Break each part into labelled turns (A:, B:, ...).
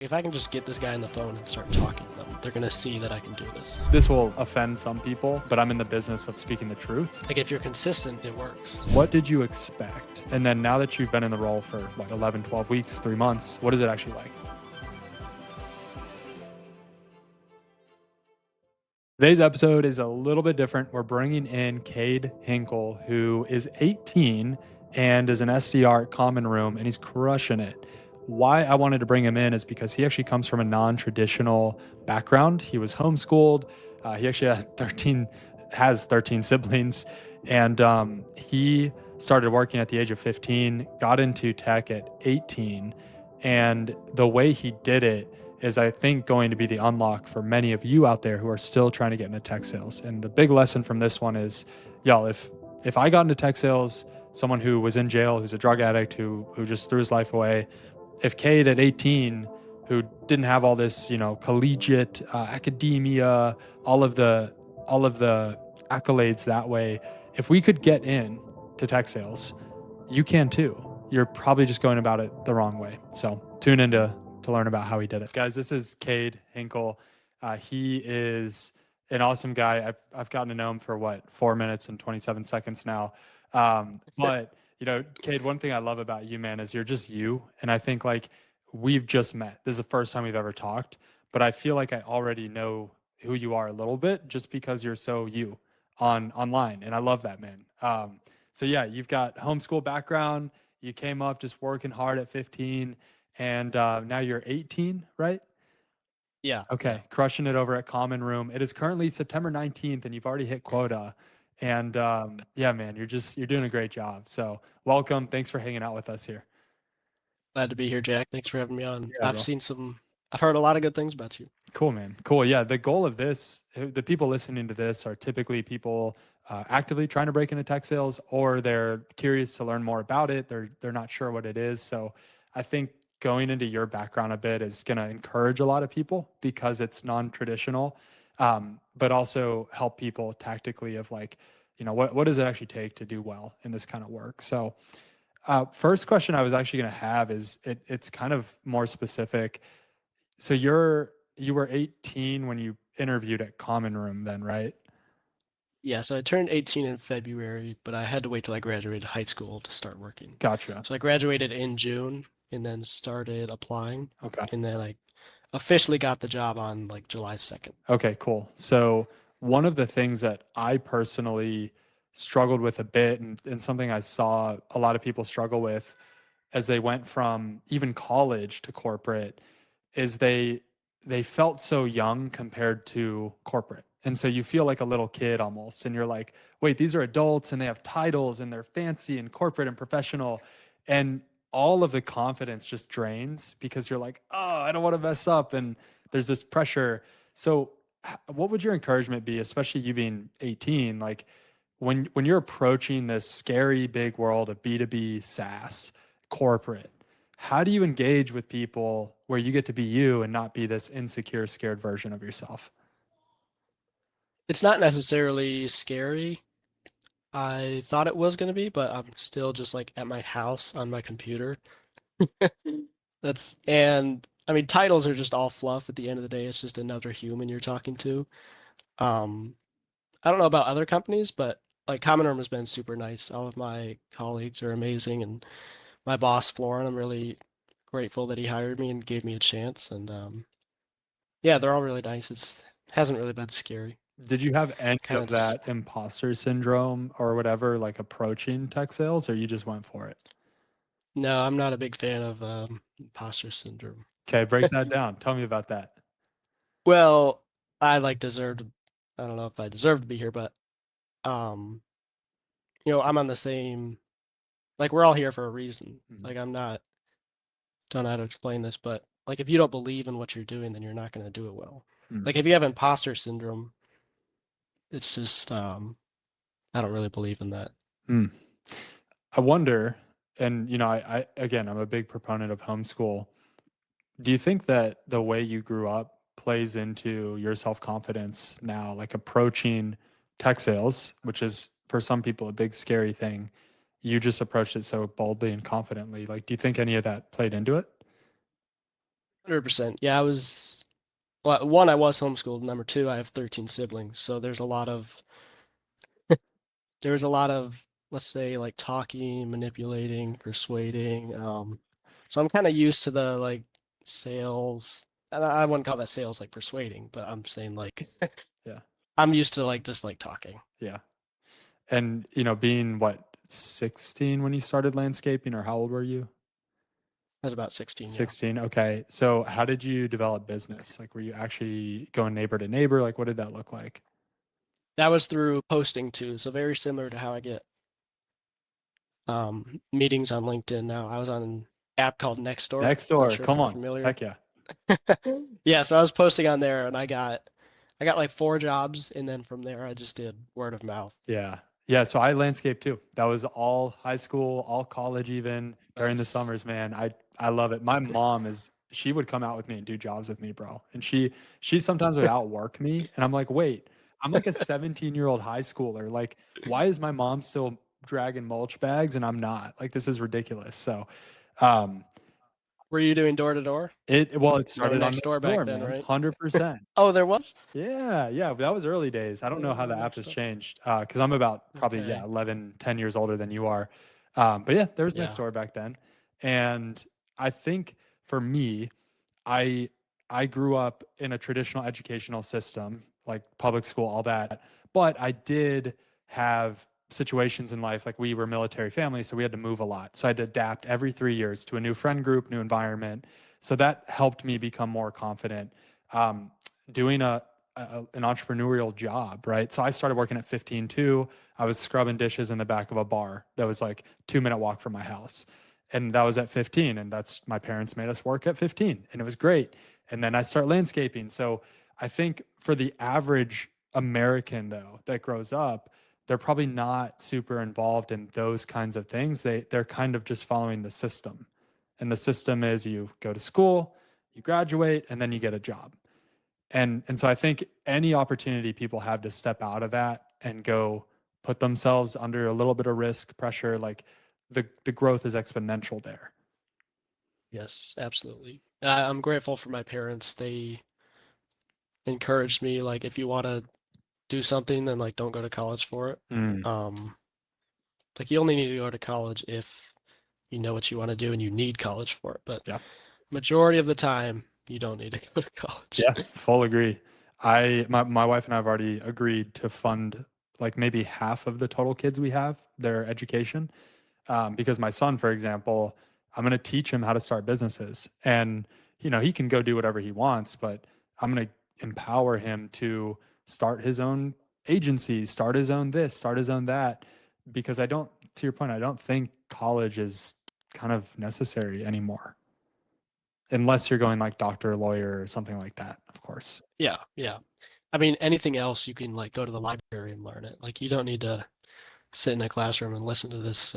A: If I can just get this guy on the phone and start talking to them, they're going to see that I can do this.
B: This will offend some people, but I'm in the business of speaking the truth.
A: Like, if you're consistent, it works.
B: What did you expect? And then now that you've been in the role for, 11, 12 weeks, 3 months, what is it actually like? Today's episode is a little bit different. We're bringing in Cade Hinkle, who is 18 and is an SDR at Common Room, and he's crushing it. Why I wanted to bring him in is because he actually comes from a non-traditional background. He was homeschooled. He actually has 13 siblings, and he started working at the age of 15, got into tech at 18, and the way he did it is, I think, going to be the unlock for many of you out there who are still trying to get into tech sales. And the big lesson from this one is, y'all, if I got into tech sales, someone who was in jail, who's a drug addict, who just threw his life away, if Cade at 18, who didn't have all this, collegiate academia, all of the accolades that way, if we could get in to tech sales, you can too. You're probably just going about it the wrong way. So tune in to learn about how he did it. Guys, this is Cade Hinkle. He is an awesome guy. I've gotten to know him for 4 minutes and 27 seconds now. But Cade, one thing I love about you, man, is you're just you. And I think we've just met. This is the first time we've ever talked, but I feel like I already know who you are a little bit just because you're so you online. And I love that, man. So yeah, you've got homeschool background. You came up just working hard at 15, and now you're 18, right?
A: Yeah.
B: Okay.
A: Yeah.
B: Crushing it over at Common Room. It is currently September 19th, and you've already hit quota. And yeah, man, you're doing a great job. So welcome. Thanks for hanging out with us here.
A: Glad to be here, Jack. Thanks for having me on.
B: Yeah,
A: I've heard a lot of good things about you.
B: Cool, man. Cool. Yeah. The goal of this, the people listening to this are typically people actively trying to break into tech sales, or they're curious to learn more about it. They're not sure what it is. So I think going into your background a bit is going to encourage a lot of people because it's non-traditional, but also help people tactically of what does it actually take to do well in this kind of work. So first question I was actually going to have is it's kind of more specific. So you were 18 when you interviewed at Common Room then, right?
A: Yeah, so I turned 18 in February, but I had to wait till I graduated high school to start working.
B: Gotcha.
A: So I graduated in June and then started applying.
B: Okay.
A: And then I officially got the job on July 2nd.
B: Okay, cool. So one of the things that I personally struggled with a bit, and something I saw a lot of people struggle with as they went from even college to corporate, is they felt so young compared to corporate. And so you feel like a little kid almost, and you're like, wait, these are adults and they have titles and they're fancy and corporate and professional. And all of the confidence just drains because you're like, oh, I don't want to mess up. And there's this pressure. So what would your encouragement be, especially you being 18, like when you're approaching this scary big world of B2B SaaS corporate, how do you engage with people where you get to be you and not be this insecure, scared version of yourself?
A: It's not necessarily scary. I thought it was going to be, but I'm still just at my house on my computer. And I mean, titles are just all fluff at the end of the day. It's just another human you're talking to. I don't know about other companies, but Common Room has been super nice. All of my colleagues are amazing, and my boss, Florin, I'm really grateful that he hired me and gave me a chance. And yeah, they're all really nice. It hasn't really been scary.
B: Did you have any
A: Kinda
B: of that imposter syndrome or whatever, approaching tech sales, or you just went for it?
A: No, I'm not a big fan of imposter syndrome.
B: Okay, break that down. Tell me about that.
A: Well, I deserved. I don't know if I deserve to be here, but I'm on the same. We're all here for a reason. I'm not. Don't know how to explain this, but if you don't believe in what you're doing, then you're not going to do it well. If you have imposter syndrome, it's just I don't really believe in that.
B: I wonder, and I again, I'm a big proponent of homeschool. Do you think that the way you grew up plays into your self-confidence now, approaching tech sales, which is for some people a big scary thing? You just approached it so boldly and confidently. Do you think any of that played into it?
A: 100%. Yeah, I was well, one, I was homeschooled. Number two, I have 13 siblings, so there's a lot of, let's say, like talking, manipulating, persuading. So I'm kind of used to the like sales. And I wouldn't call that sales like persuading, but I'm saying like
B: Yeah.
A: I'm used to like just like talking.
B: Yeah. And, being what, 16 when you started landscaping, or how old were you?
A: I was about 16, yeah.
B: 16. Okay. So how did you develop business? Like, were you actually going neighbor to neighbor? Like, what did that look like?
A: That was through posting too, so very similar to how I get meetings on LinkedIn now. I was on an app called Nextdoor.
B: Next
A: Not
B: door.
A: sure if
B: Come
A: you're
B: on.
A: familiar.
B: Heck yeah.
A: Yeah, so I was posting on there and I got like 4 jobs, and then from there I just did word of mouth.
B: Yeah. Yeah. So I landscaped too. That was all high school, all college, even during the
A: Nice.
B: summers, man. I love it. My mom she would come out with me and do jobs with me, bro. And she sometimes would outwork me. And I'm like, wait, I'm like a 17-year-old high schooler. Like, why is my mom still dragging mulch bags and I'm not? Like, this is ridiculous. So um
A: Were you doing door to door?
B: it
A: No
B: started on
A: next door
B: next
A: back
B: door,
A: then,
B: man.
A: right?
B: 100%.
A: Oh, there was?
B: Yeah, yeah, that was early days. I don't know how the app
A: Next
B: has
A: door.
B: changed because I'm about probably,
A: Okay.
B: 11, 10 years older than you are. But yeah, there was
A: Yeah.
B: Nextdoor back then. And I think for me, I I grew up in a traditional educational system, like public school, all that. But I did have situations in life, like we were military family, so we had to move a lot. So I had to adapt every 3 years to a new friend group, new environment. So that helped me become more confident. Um, Doing an entrepreneurial job, right? So I started working at 15 too. I was scrubbing dishes in the back of a bar that was like 2 minute walk from my house. And that was at 15. And that's my parents made us work at 15. And it was great. And then I start landscaping. So I think for the average American though that grows up, they're probably not super involved in those kinds of things. They're kind of just following the system. And the system is you go to school, you graduate, and then you get a job. And so I think any opportunity people have to step out of that and go put themselves under a little bit of risk, pressure, like the growth is exponential there.
A: Yes, absolutely. I'm grateful for my parents. They encouraged me like if you want to do something, then like don't go to college for it.
B: Mm,
A: Um, like you only need to go to college if you know what you want to do and you need college for it. But
B: yeah.
A: majority of the time, you don't need to go to college.
B: Yeah, full agree. My wife and I have already agreed to fund like maybe half of the total kids we have, their education. Because my son, for example, I'm going to teach him how to start businesses. And, he can go do whatever he wants, but I'm going to empower him to start his own agency, start his own this, start his own that. Because to your point, I don't think college is kind of necessary anymore, unless you're going like doctor, lawyer, or something like that, of course.
A: Yeah, yeah. I mean, anything else you can like go to the library and learn it. Like you don't need to sit in a classroom and listen to this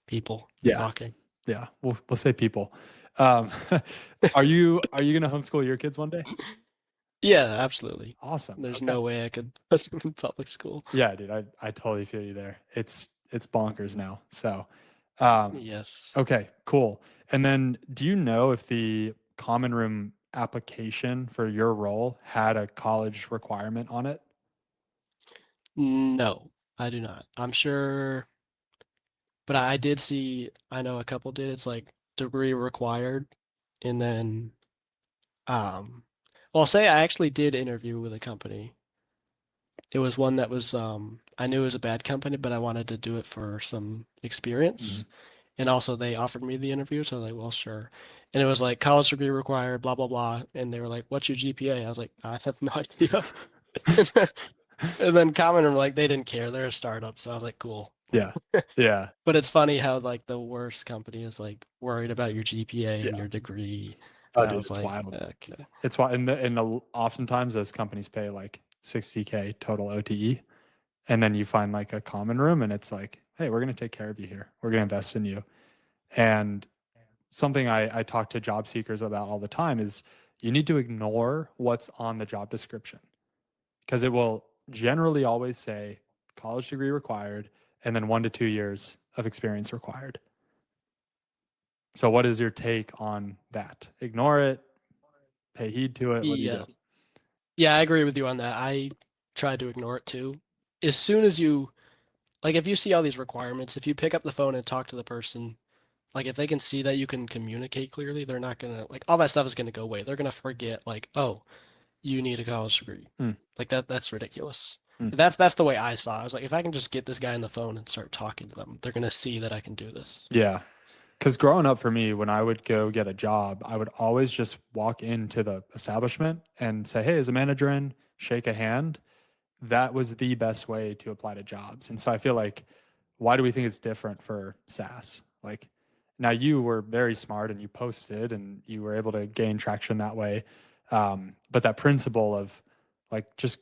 A: people
B: Yeah.
A: talking.
B: Yeah. We'll say people. Um, are you going to homeschool your kids one day?
A: Yeah, absolutely.
B: Awesome.
A: There's
B: Okay.
A: no way I could put them in public school.
B: Yeah, dude, I totally feel you there. It's bonkers now. So, um,
A: Yes.
B: okay, cool. And then do you know if the common room application for your role had a college requirement on it?
A: No, I do not. I'm sure, but I did see, I know a couple did. It's like degree required. And then, um, well, say I actually did interview with a company. It was one that was, I knew it was a bad company, but I wanted to do it for some
B: Mhm.
A: experience. And also they offered me the interview, so I was like, well, sure. And it was like college degree required, blah, blah, blah. And they were like, what's your GPA? I was like, I have no idea. And then Common were like, they didn't care. They're a startup. So I was like, cool.
B: Yeah. Yeah.
A: But it's funny how like the worst company is like worried about your GPA and
B: Yeah.
A: your degree.
B: Oh,
A: And I
B: dude,
A: was
B: it's
A: like,
B: wild.
A: okay.
B: It's why, oftentimes those companies pay like 60K total OTE, and then you find like a common room, and it's like, hey, we're gonna take care of you here. We're gonna invest in you. And something I talk to job seekers about all the time is you need to ignore what's on the job description because it will generally always say college degree required and then 1 to 2 years of experience required. So what is your take on that? Ignore it, pay heed to it. What do you
A: Yeah.
B: do?
A: Yeah, I agree with you on that. I try to ignore it too. As soon as you, like, if you see all these requirements, if you pick up the phone and talk to the person, like, if they can see that you can communicate clearly, they're not gonna, like, all that stuff is gonna go away. They're gonna forget, like, oh, you need a college degree.
B: Hmm.
A: Like, that's ridiculous.
B: Hmm.
A: That's the way I saw it. I was like, if I can just get this guy on the phone and start talking to them, they're gonna see that I can do this.
B: Yeah. Because growing up for me, when I would go get a job, I would always just walk into the establishment and say, hey, is a manager in? Shake a hand. That was the best way to apply to jobs. And so I feel like, why do we think it's different for SaaS? Like, now you were very smart and you posted and you were able to gain traction that way. But that principle of like, just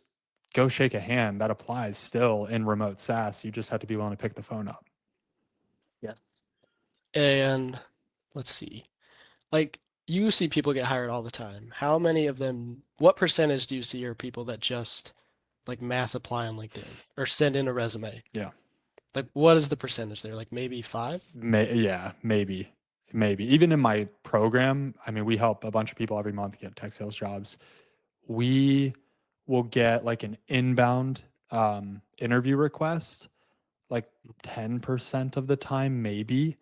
B: go shake a hand, that applies still in remote SaaS. You just have to be willing to pick the phone up.
A: Yeah. And let's see. Like, you see people get hired all the time. How many of them, what percentage do you see are people that just like mass apply on LinkedIn or send in a resume?
B: Yeah.
A: Like, what is the percentage there? Like maybe 5?
B: Yeah, maybe. Maybe. Even in my program, I mean, we help a bunch of people every month get tech sales jobs. We will get like an inbound interview request like 10% of the time, maybe.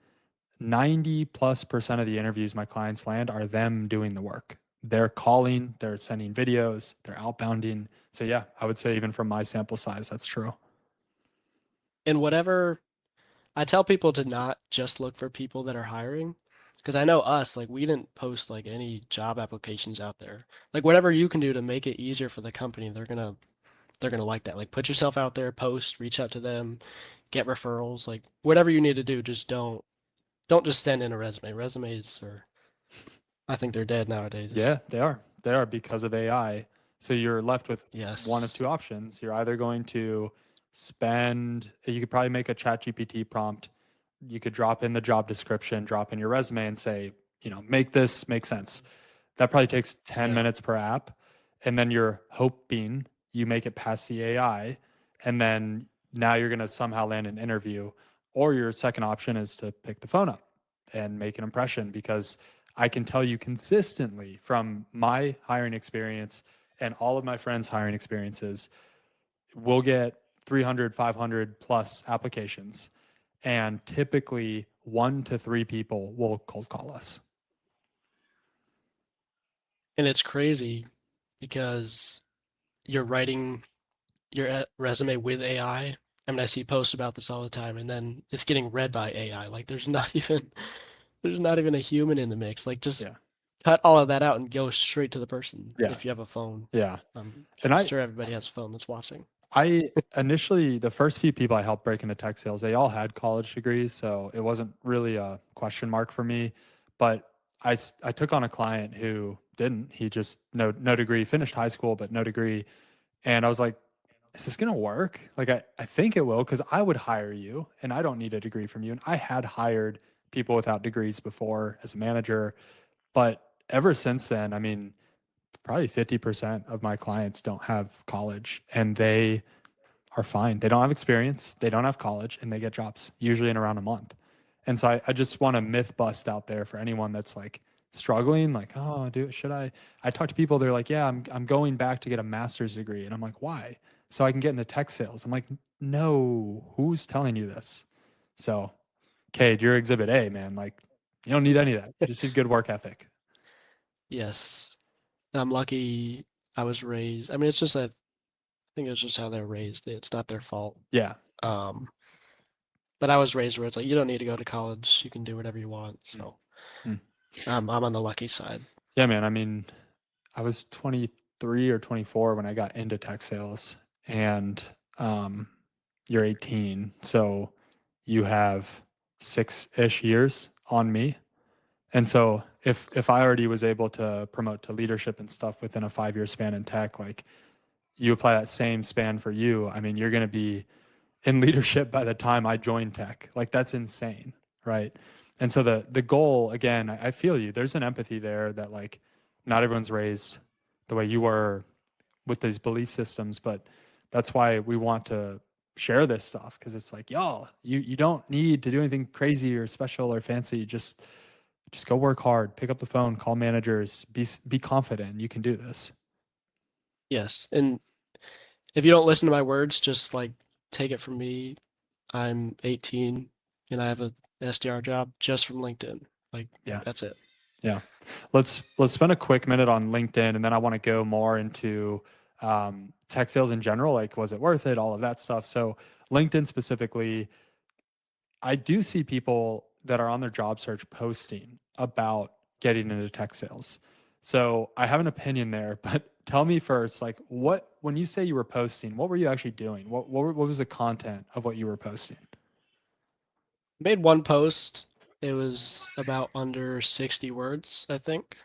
B: 90+% of the interviews my clients land are them doing the work. They're calling, they're sending videos, they're outbounding. So yeah, I would say even from my sample size, that's true.
A: And whatever, I tell people to not just look for people that are hiring. Because I know us, like we didn't post like any job applications out there. Like whatever you can do to make it easier for the company, they're gonna like that. Like put yourself out there, post, reach out to them, get referrals, like whatever you need to do, just don't just send in a resume. Resumes are, I think they're dead nowadays.
B: Yeah, they are. They are because of AI. So you're left with one of
A: Yes.
B: two options. You're either going to spend, you could probably make a ChatGPT prompt. You could drop in the job description, drop in your resume and say, make this make sense. That probably takes 10
A: Yeah.
B: minutes per app. And then you're hoping you make it past the AI. And then now you're going to somehow land an interview. Or your second option is to pick the phone up and make an impression, because I can tell you consistently from my hiring experience and all of my friends' hiring experiences, we'll get 300, 500 plus applications. And typically 1 to 3 people will cold call us.
A: And it's crazy because you're writing your resume with AI. I mean, I see posts about this all the time, and then it's getting read by AI. Like there's not even a human in the mix. Like just
B: Yeah.
A: cut all of that out and go straight to the person
B: Yeah.
A: if you have a phone.
B: Yeah.
A: I'm
B: And
A: sure everybody has a phone that's watching.
B: I initially, the first few people I helped break into tech sales, they all had college degrees. So it wasn't really a question mark for me. But I took on a client who didn't. He just, no degree, finished high school, but no degree. And I was like, is this going to work? Like, I think it will, because I would hire you and I don't need a degree from you. And I had hired people without degrees before as a manager. But ever since then, I mean, probably 50% of my clients don't have college and they are fine. They don't have experience, they don't have college, and they get jobs usually in around a month. And so I just want a myth bust out there for anyone that's like struggling, like, oh, dude, should I? I talk to people, they're like, yeah, I'm going back to get a master's degree. And I'm like, why? So I can get into tech sales. I'm like, no, who's telling you this? So, Cade, you're exhibit A, man. Like, you don't need any of that. You just need good work ethic.
A: Yes. I'm lucky I was raised. I mean, it's just I think it's just how they're raised. It's not their fault.
B: Yeah.
A: Um, but I was raised where it's like you don't need to go to college. You can do whatever you want. So
B: Mm.
A: I'm on the lucky side.
B: Yeah, man. I mean, I was 23 or 24 when I got into tech sales, and you're 18, so you have 6-ish years on me. And so if I already was able to promote to leadership and stuff within a 5-year span in tech, like you apply that same span for you, I mean, you're going to be in leadership by the time I joined tech. Like that's insane, right? And so the goal, again, I feel you. There's an empathy there that like not everyone's raised the way you were with these belief systems, but that's why we want to share this stuff, because it's like, y'all, you don't need to do anything crazy or special or fancy. Just Just go work hard, pick up the phone, call managers, be confident. You can do this.
A: Yes. And if you don't listen to my words, just like take it from me. I'm 18 and I have a SDR job just from LinkedIn. Like,
B: Yeah.
A: that's it.
B: Yeah. Let's spend a quick minute on LinkedIn, and then I want to go more into tech sales in general. Like, was it worth it? All of that stuff. So LinkedIn specifically, I do see people that are on their job search posting about getting into tech sales. So I have an opinion there, but tell me first, like when you say you were posting, what were you actually doing? What was the content of what you were posting?
A: Made one post. It was about under 60 words, I think.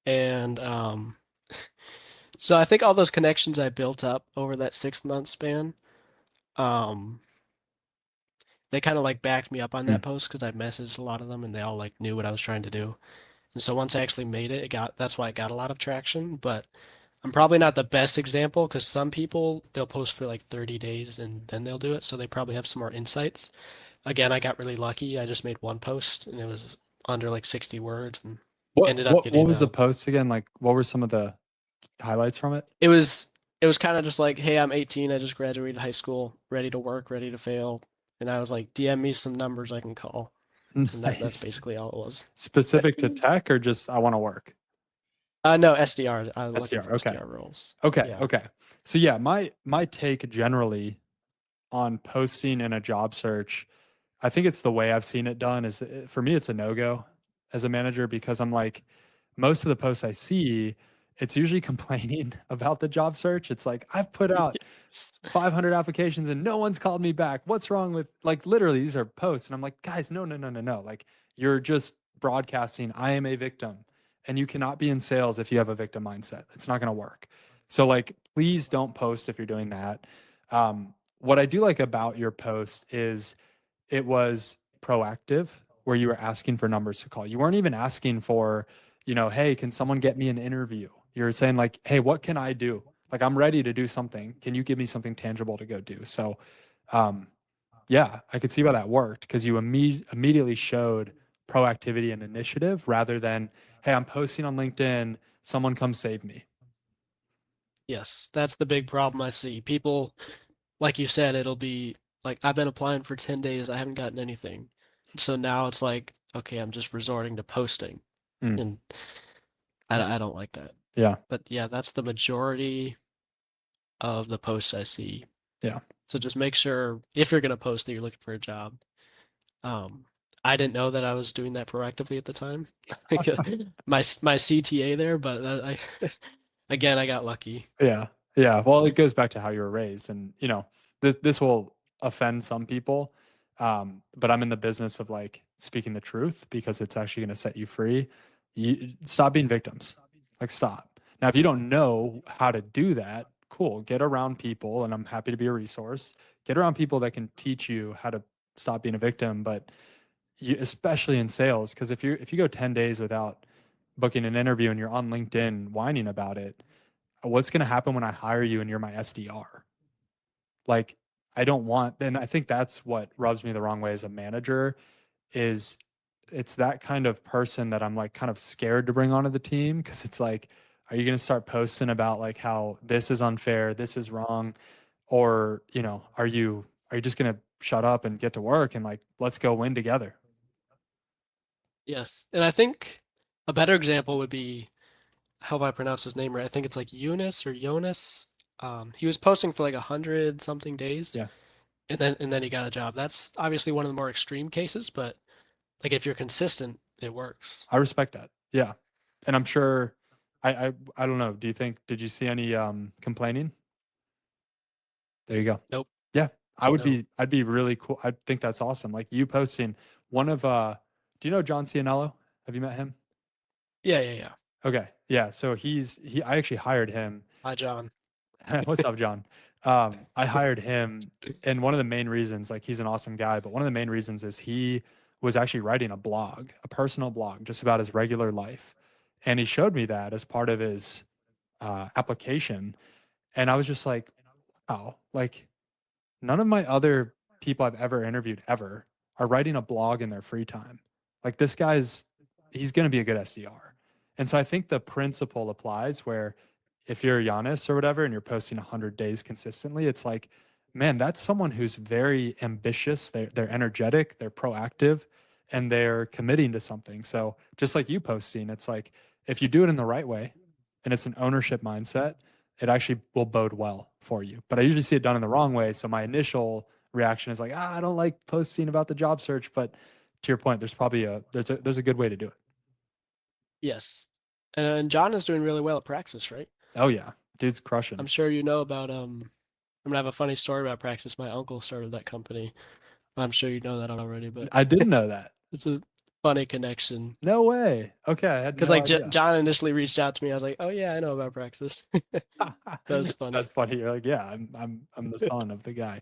A: And so I think all those connections I built up over that 6 month span, um, they kind of like backed me up on
B: Hmm.
A: that post because I messaged a lot of them and they all like knew what I was trying to do. And so once I actually made it, that's why it got a lot of traction. But I'm probably not the best example because some people they'll post for like 30 days and then they'll do it. So they probably have some more insights. Again, I got really lucky. I just made one post and it was under like 60 words and
B: What
A: ended up
B: what what
A: getting
B: was the post again? Like, what were some of the highlights from it?
A: it was it was kind of just like, hey, I'm 18, I just graduated high school, ready to work, ready to fail. And I was like, DM me some numbers I can call. And that's
B: Nice.
A: basically all it was.
B: Specific to tech or just I want to work?
A: No, SDR. I'm looking
B: SDR.
A: for
B: Okay.
A: SDR roles.
B: Okay.
A: Yeah.
B: Okay. So yeah, my take generally on posting in a job search, I think it's the way I've seen it done is for me it's a no-go as a manager because I'm like most of the posts I see it's usually complaining about the job search. It's like I've put out
A: Yes.
B: 500 applications and no one's called me back. What's wrong with like literally these are posts and I'm like guys no no no no no like you're just broadcasting I am a victim and you cannot be in sales if you have a victim mindset. It's not going to work. So like please don't post if you're doing that. What I do like about your post is it was proactive where you were asking for numbers to call. You weren't even asking for, hey, can someone get me an interview? You're saying like, hey, what can I do? Like I'm ready to do something. Can you give me something tangible to go do? So, um, yeah, I could see why that worked because you immediately showed proactivity and initiative rather than, hey, I'm posting on LinkedIn, someone come save me.
A: Yes, that's the big problem I see. People, like you said, it'll be like I've been applying for 10 days, I haven't gotten anything. So now it's like, okay, I'm just resorting to posting.
B: Mm,
A: And I don't like that.
B: yeah,
A: But yeah, that's the majority of the posts I see.
B: yeah.
A: So just make sure if you're gonna post that you're looking for a job. Um, I didn't know that I was doing that proactively at the time. My CTA there, but again, I got lucky.
B: Yeah. Yeah. Well, it goes back to how you were raised. And, this will offend some people. But I'm in the business of like speaking the truth because it's actually going to set you free. You stop being victims. Like, stop. Now, if you don't know how to do that, cool. Get around people, and I'm happy to be a resource. Get around people that can teach you how to stop being a victim. But especially in sales, because if you go 10 days without booking an interview and you're on LinkedIn whining about it, what's going to happen when I hire you and you're my SDR? Like, I don't want, and I think that's what rubs me the wrong way as a manager is it's that kind of person that I'm like kind of scared to bring onto the team because it's like, are you going to start posting about like how this is unfair, this is wrong, or are you just going to shut up and get to work and like let's go win together?
A: Yes, and I think a better example would be I hope I pronounce his name right. I think it's like Eunice or Jonas. He was posting for like 100 something days,
B: Yeah,
A: and then he got a job. That's obviously one of the more extreme cases, but like if you're consistent, it works.
B: I respect that. Yeah, and I'm sure. I don't know. Do you think? Did you see any complaining? There you go.
A: Nope,
B: Yeah,
A: no.
B: I'd be really cool. I think that's awesome. Like you posting one of do you know John Cianello? Have you met him?
A: Yeah, yeah, yeah.
B: Okay. Yeah, so I actually hired him.
A: Hi, John.
B: What's up, John? I hired him and one of the main reasons like he's an awesome guy, but one of the main reasons is he was actually writing a blog, a personal blog just about his regular life. And he showed me that as part of his application and I was just like, wow, like none of my other people I've ever interviewed ever are writing a blog in their free time. Like this guy's he's going to be a good SDR. And so I think the principle applies where if you're Giannis or whatever and you're posting 100 days consistently, it's like, man, that's someone who's very ambitious. They're energetic, they're proactive, and they're committing to something. So just like you posting, it's like if you do it in the right way and it's an ownership mindset, it actually will bode well for you. But I usually see it done in the wrong way. So my initial reaction is like, I don't like posting about the job search. But to your point, there's probably there's a good way to do it.
A: Yes. And John is doing really well at Praxis, right?
B: Oh yeah, dude's crushing.
A: I'm sure you know about I'm gonna have a funny story about Praxis. My uncle started that company. I'm sure you know that already, but
B: I didn't know that.
A: it's a funny connection.
B: No way. Okay, I had
A: Because
B: no
A: like
B: idea.
A: John initially reached out to me, I was like, "Oh yeah, I know about Praxis." That was funny.
B: That's funny. You're like, yeah, I'm the son of the guy.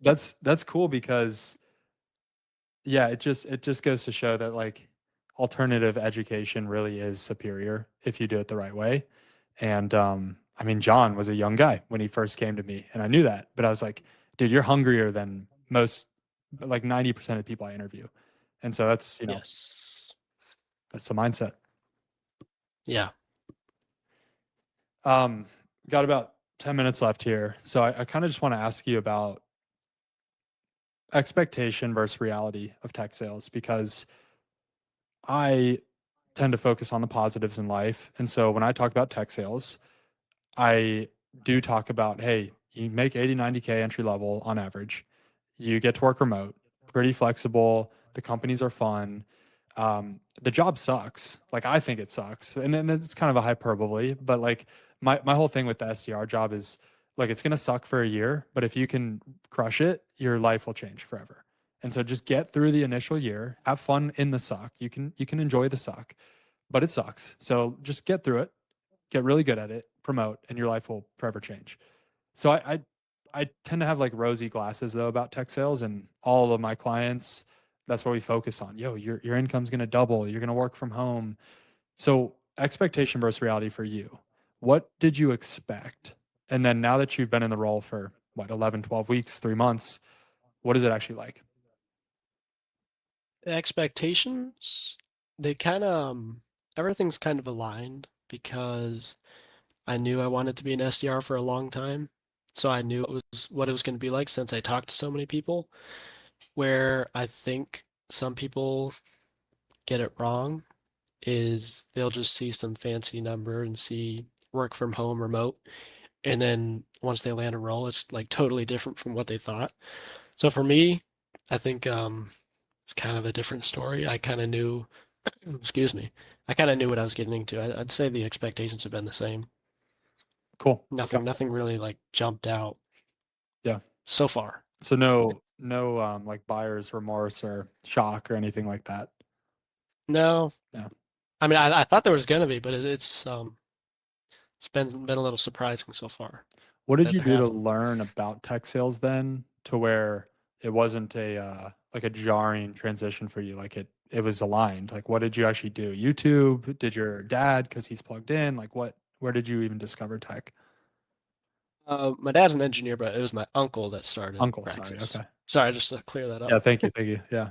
B: That's cool because yeah, it just goes to show that like alternative education really is superior if you do it the right way. And I mean, John was a young guy when he first came to me, and I knew that, but I was like, dude, you're hungrier than most, like 90% of the people I interview. And so that's,
A: Yes.
B: that's the mindset.
A: Yeah.
B: Got about 10 minutes left here. So I kind of just want to ask you about expectation versus reality of tech sales, because I tend to focus on the positives in life. And so when I talk about tech sales, I do talk about, hey, you make 80, 90K entry level on average. You get to work remote, pretty flexible. The companies are fun. The job sucks. Like I think it sucks. And then it's kind of a hyperbole, but like my whole thing with the SDR job is like it's gonna suck for a year, but if you can crush it, your life will change forever. And so just get through the initial year, have fun in the suck. You can enjoy the suck, but it sucks. So just get through it, get really good at it, promote, and your life will forever change. So I tend to have like rosy glasses though about tech sales, and all of my clients, that's what we focus on. Yo, your income's gonna double, you're gonna work from home. So expectation versus reality for you. What did you expect? And then now that you've been in the role for what, 11, 12 weeks, 3 months, what is it actually like?
A: The expectations, they kind of everything's kind of aligned because I knew I wanted to be an SDR for a long time. So I knew what it was going to be like since I talked to so many people. Where I think some people get it wrong is they'll just see some fancy number and see work from home remote. And then once they land a role, it's like totally different from what they thought. So for me, I think it's kind of a different story. I kind of knew, excuse me, I kind of knew what I was getting into. I'd say the expectations have been the same.
B: Cool.
A: Nothing really like jumped out.
B: Yeah.
A: So far.
B: So no like buyer's remorse or shock or anything like that.
A: No.
B: Yeah.
A: I mean, I thought there was gonna be, but it's been a little surprising so far.
B: What did you do to learn about tech sales then, to where it wasn't a like a jarring transition for you? Like it was aligned. Like what did you actually do? YouTube? Did your dad, because he's plugged in? Like where did you even discover tech?
A: My dad's an engineer, but it was my uncle that started
B: Uncle,
A: Praxis.
B: sorry. Okay.
A: Sorry, just to clear that up.
B: Yeah, thank you. Yeah.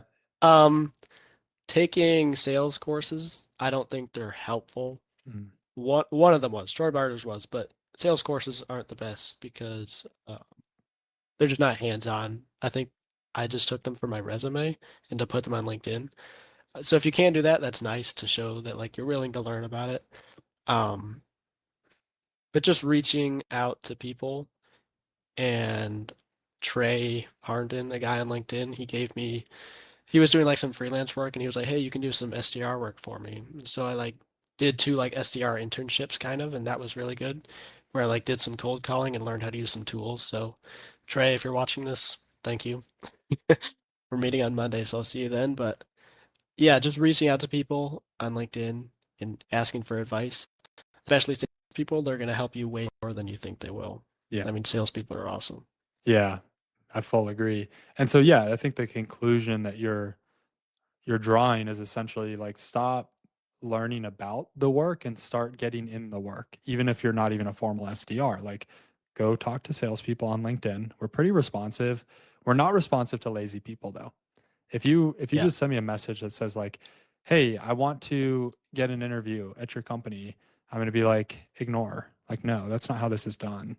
A: Taking sales courses, I don't think they're helpful.
B: Mm.
A: One of them was, Troy Barter's was, but sales courses aren't the best because they're just not hands-on. I think I just took them for my resume and to put them on LinkedIn. So if you can do that, that's nice to show that like you're willing to learn about it. But just reaching out to people, and Trey Harnden, a guy on LinkedIn, he was doing like some freelance work and he was like, hey, you can do some SDR work for me. And so I like did 2 like SDR internships kind of, and that was really good, where I like did some cold calling and learned how to use some tools. So Trey, if you're watching this, thank you. We're meeting on Monday, so I'll see you then. But yeah, just reaching out to people on LinkedIn and asking for advice, especially people, they're going to help you way more than you think they will.
B: Yeah.
A: I mean, salespeople are awesome.
B: Yeah, I full agree. And so yeah, I think the conclusion that you're drawing is essentially like stop learning about the work and start getting in the work, even if you're not even a formal SDR. Like go talk to salespeople on LinkedIn. We're pretty responsive. We're not responsive to lazy people though. If you just send me a message that says like, hey, I want to get an interview at your company, I'm going to be like, ignore. Like, no, that's not how this is done.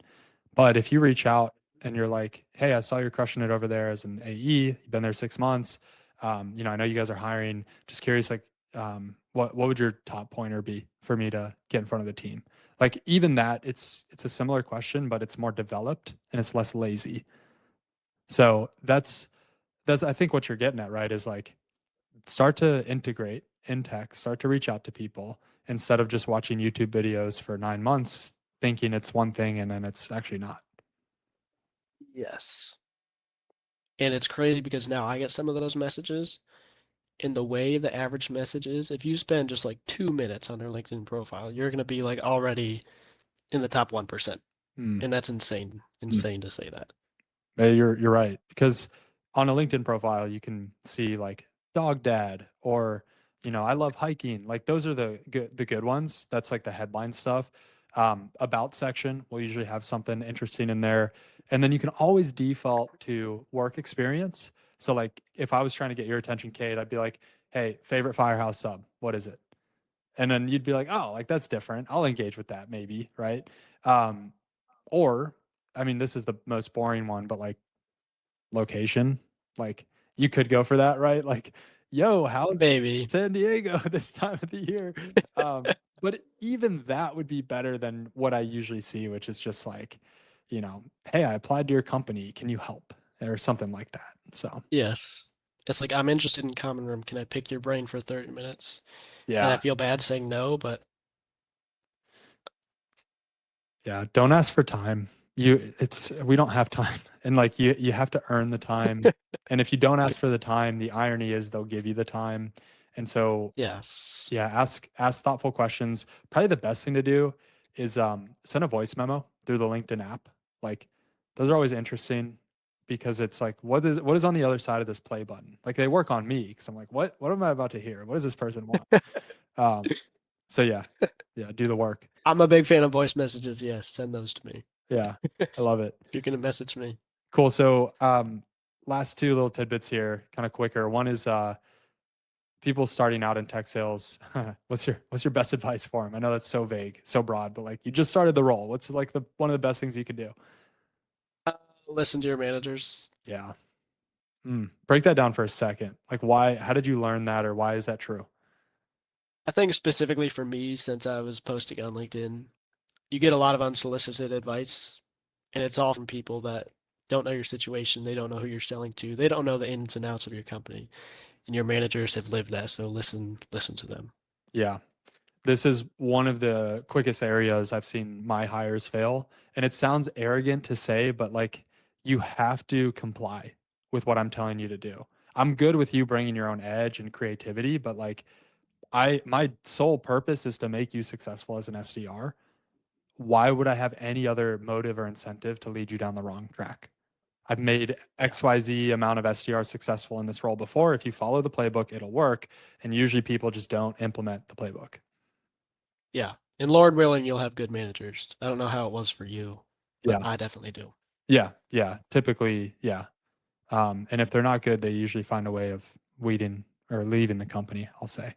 B: But if you reach out and you're like, hey, I saw you're crushing it over there as an AE, you've been there 6 months. I know you guys are hiring. Just curious, like, what would your top pointer be for me to get in front of the team? Like, even that, it's a similar question, but it's more developed and it's less lazy. So that's I think what you're getting at, right? Is like start to integrate in tech, start to reach out to people instead of just watching YouTube videos for 9 months thinking it's one thing and then it's actually not.
A: Yes. And it's crazy because now I get some of those messages. And the way the average message is, if you spend just like 2 minutes on their LinkedIn profile, you're going to be like already in the top 1%.
B: Mm.
A: And that's insane. Insane to say that.
B: You're right, because on a LinkedIn profile you can see like dog dad or I love hiking. Like those are the good ones. That's like the headline stuff. About section will usually have something interesting in there, and then you can always default to work experience. So like if I was trying to get your attention, Kate, I'd be like, hey, favorite Firehouse sub, what is it? And then you'd be like, oh, like that's different, I'll engage with that maybe, right? Or I mean, this is the most boring one, but like location, like you could go for that, right? Like, yo, how's
A: Maybe.
B: San Diego this time of the year? But even that would be better than what I usually see, which is just like, hey, I applied to your company, can you help? Or something like that. So
A: Yes. It's like, I'm interested in Common Room. Can I pick your brain for 30 minutes? And I
B: yeah.
A: feel bad saying no, but
B: Yeah, don't ask for time. We don't have time. And like you have to earn the time. And if you don't ask for the time, the irony is they'll give you the time. And so
A: yes.
B: yeah, ask thoughtful questions. Probably the best thing to do is send a voice memo through the LinkedIn app. Like those are always interesting because it's like what is on the other side of this play button? Like they work on me because I'm like, what am I about to hear? What does this person want? So yeah, do the work.
A: I'm a big fan of voice messages. Yes, send those to me.
B: Yeah, I love it.
A: You're going to message me.
B: Cool. So last two little tidbits here, kind of quicker. One is people starting out in tech sales. What's your best advice for them? I know that's so vague, so broad, but like you just started the role. What's like the one of the best things you could do?
A: Listen to your managers.
B: Yeah. Break that down for a second. Like why? How did you learn that, or why is that true?
A: I think specifically for me, since I was posting on LinkedIn, you get a lot of unsolicited advice, and it's all from people that don't know your situation. They don't know who you're selling to. They don't know the ins and outs of your company, and your managers have lived that. So listen to them.
B: Yeah. This is one of the quickest areas I've seen my hires fail. And it sounds arrogant to say, but like you have to comply with what I'm telling you to do. I'm good with you bringing your own edge and creativity, but like my sole purpose is to make you successful as an SDR. Why would I have any other motive or incentive to lead you down the wrong track? I've made
A: Yeah.
B: XYZ amount of SDRs successful in this role before. If you follow the playbook, it'll work. And usually people just don't implement the playbook.
A: Yeah. And Lord willing, you'll have good managers. I don't know how it was for you, but
B: Yeah.
A: I definitely do.
B: Yeah. Typically, yeah. And if they're not good, they usually find a way of weeding or leaving the company, I'll say.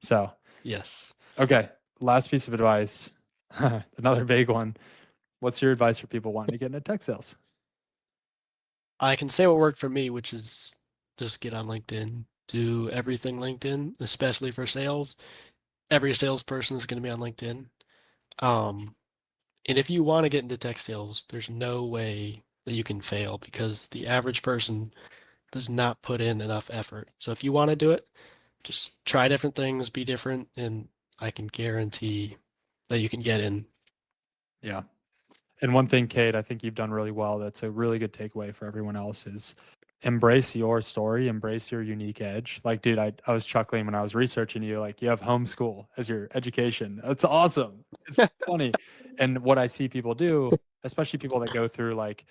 B: So,
A: Yes.
B: okay. Last piece of advice, another vague one. What's your advice for people wanting to get into tech sales?
A: I can say what worked for me, which is just get on LinkedIn, do everything LinkedIn, especially for sales. Every salesperson is going to be on LinkedIn. Um, and if you want to get into tech sales, there's no way that you can fail because the average person does not put in enough effort. So if you want to do it, just try different things, be different, and I can guarantee that you can get in.
B: Yeah. And one thing, Kate, I think you've done really well. That's a really good takeaway for everyone else is embrace your story, embrace your unique edge. Like, dude, I was chuckling when I was researching you, like you have homeschool as your education. That's awesome. It's funny. And what I see people do, especially people that go through like,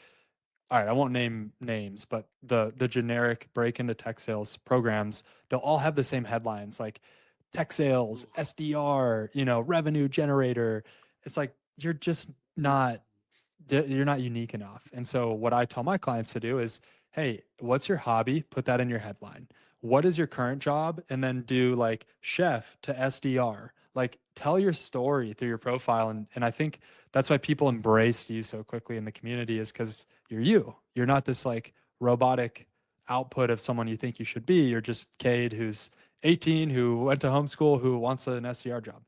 B: all right, I won't name names, but the generic break into tech sales programs, they'll all have the same headlines like tech sales, SDR, revenue generator. It's like you're not unique enough. And so what I tell my clients to do is, hey, what's your hobby? Put that in your headline. what is your current job? And then do like chef to SDR. Like tell your story through your profile. And I think that's why people embraced you so quickly in the community, is because you're you. You're not this like robotic output of someone you think you should be. You're just Cade, who's 18, who went to homeschool, who wants an SDR job.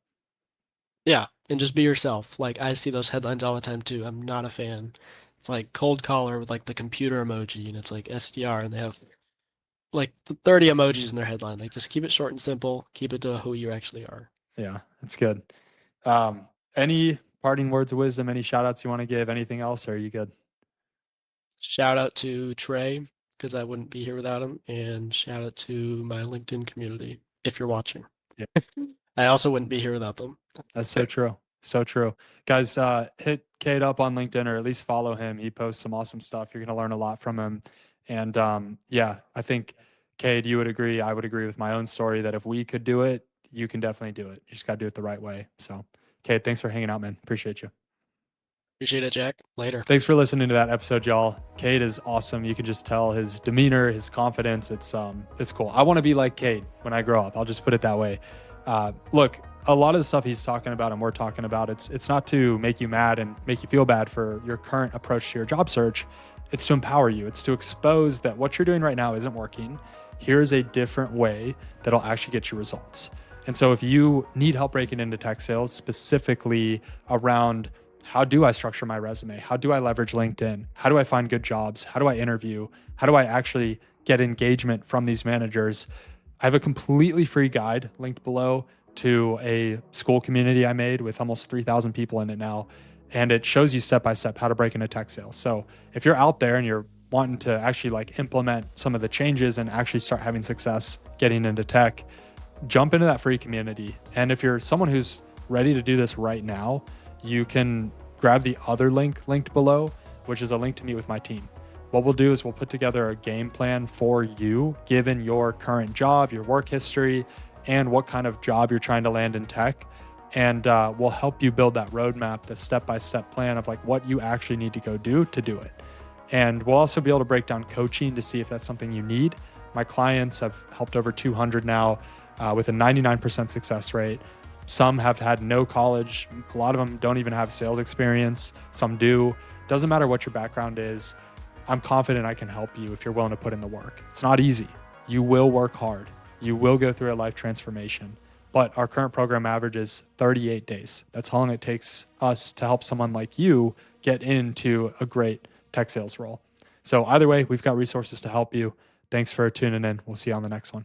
A: Yeah, and just be yourself. Like I see those headlines all the time too. I'm not a fan. It's like cold caller with like the computer emoji, and it's like SDR, and they have like 30 emojis in their headline. Like just keep it short and simple. Keep it to who you actually are.
B: Yeah, that's good. Any parting words of wisdom? Any shout outs you want to give? Anything else? Or are you good?
A: Shout out to Trey, because I wouldn't be here without him, and shout out to my LinkedIn community if you're watching.
B: Yeah.
A: I also wouldn't be here without them.
B: That's so true. So true. Guys, hit Cade up on LinkedIn, or at least follow him. He posts some awesome stuff. You're going to learn a lot from him. And yeah, I think, Cade, you would agree. I would agree with my own story that if we could do it, you can definitely do it. You just got to do it the right way. So, Cade, thanks for hanging out, man. Appreciate you.
A: Appreciate it, Jack. Later.
B: Thanks for listening to that episode, y'all. Cade is awesome. You can just tell his demeanor, his confidence. It's cool. I want to be like Cade when I grow up. I'll just put it that way. Look, a lot of the stuff he's talking about and we're talking about, it's not to make you mad and make you feel bad for your current approach to your job search. It's to empower you. It's to expose that what you're doing right now isn't working. Here's a different way that'll actually get you results. And so if you need help breaking into tech sales, specifically around how do I structure my resume? How do I leverage LinkedIn? How do I find good jobs? How do I interview? How do I actually get engagement from these managers? I have a completely free guide linked below to a school community I made with almost 3,000 people in it now. And it shows you step by step how to break into tech sales. So if you're out there and you're wanting to actually like implement some of the changes and actually start having success getting into tech, jump into that free community. And if you're someone who's ready to do this right now, you can grab the other link linked below, which is a link to meet with my team. What we'll do is we'll put together a game plan for you, given your current job, your work history, and what kind of job you're trying to land in tech. And we'll help you build that roadmap, the step-by-step plan of like what you actually need to go do to do it. And we'll also be able to break down coaching to see if that's something you need. My clients have helped over 200 now with a 99% success rate. Some have had no college. A lot of them don't even have sales experience. Some do. Doesn't matter what your background is. I'm confident I can help you if you're willing to put in the work. It's not easy. You will work hard. You will go through a life transformation. But our current program averages 38 days. That's how long it takes us to help someone like you get into a great tech sales role. So either way, we've got resources to help you. Thanks for tuning in. We'll see you on the next one.